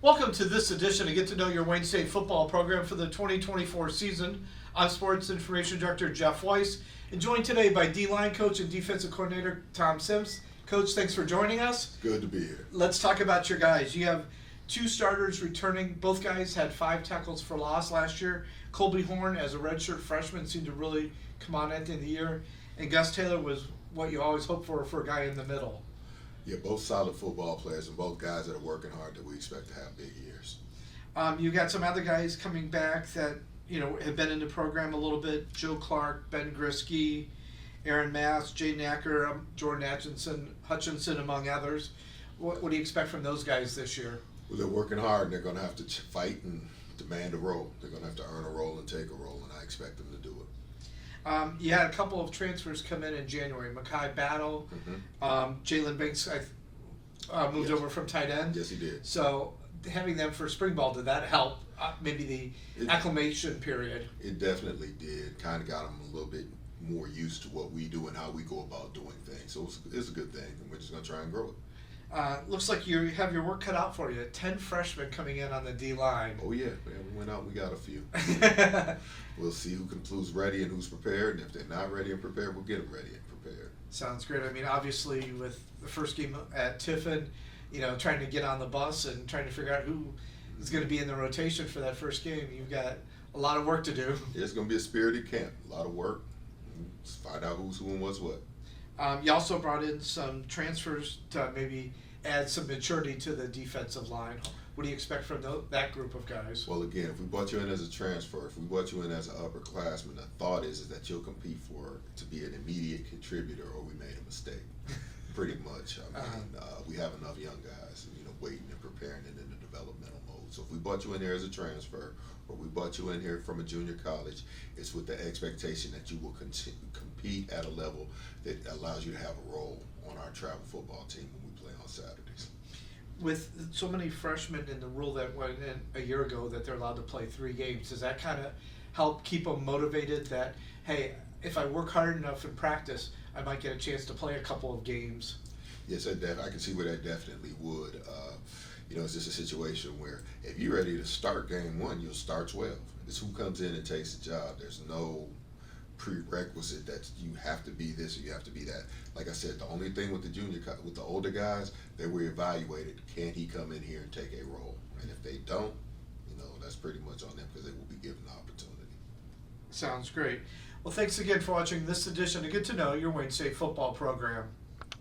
Welcome to this edition of Get to Know Your Wayne State football program for the 2024 season. I'm Sports Information Director Jeff Weiss, and joined today by D-line coach and defensive coordinator Tom Sims. Coach, thanks for joining us. Good to be here. Let's talk about your guys. You have two starters returning. Both guys had 5 tackles for loss last year. Colby Horn, as a redshirt freshman, seemed to really come on at the end of the year. And Gus Taylor was what you always hope for a guy in the middle. Yeah, both solid football players and both guys that are working hard that we expect to have big years. You got some other guys coming back that have been in the program a little bit. Joe Clark, Ben Grisky, Aaron Mass, Jay Knacker, Jordan Hutchinson, among others. What do you expect from those guys this year? Well, they're working hard and they're going to have to fight and demand a role. They're going to have to earn a role and take a role, and I expect them to do it. You had a couple of transfers come in January. Makai Battle, Jalen Banks moved over from tight end. Yes, he did. So having them for spring ball, did that help maybe the acclimation period? It definitely did. Kind of got them a little bit more used to what we do and how we go about doing things. So it's a good thing, and we're just going to try and grow it. Looks like you have your work cut out for you. 10 freshmen coming in on the D-line. Oh, yeah. We went out and we got a few. We'll see who's ready and who's prepared. And if they're not ready and prepared, we'll get them ready and prepared. Sounds great. I mean, obviously, with the first game at Tiffin, trying to get on the bus and trying to figure out who is going to be in the rotation for that first game, you've got a lot of work to do. It's going to be a spirited camp. A lot of work. Let's find out who's who and what's what. You also brought in some transfers to maybe add some maturity to the defensive line. What do you expect from that group of guys? Well, again, if we brought you in as a transfer, if we brought you in as an upperclassman, the thought is that you'll compete to be an immediate contributor, or we made a mistake. Pretty much. I mean, we have enough young guys, waiting and preparing and in the developmental mode. So if we brought you in here as a transfer, or we brought you in here from a junior college, it's with the expectation that you will compete at a level that allows you to have a role on our travel football team when we play on Saturdays. With so many freshmen in the rule that went in a year ago that they're allowed to play 3 games, does that kind of help keep them motivated that, hey, if I work hard enough in practice, I might get a chance to play a couple of games? Yes, I can see where that definitely would. It's just a situation where if you're ready to start game 1, you'll start 12. It's who comes in and takes the job. There's no prerequisite that you have to be this or you have to be that. Like I said, the only thing with the older guys, they were evaluated. Can he come in here and take a role? And if they don't, that's pretty much on them because they will be given the opportunity. Sounds great. Well, thanks again for watching this edition of Get to Know Your Wayne State football program.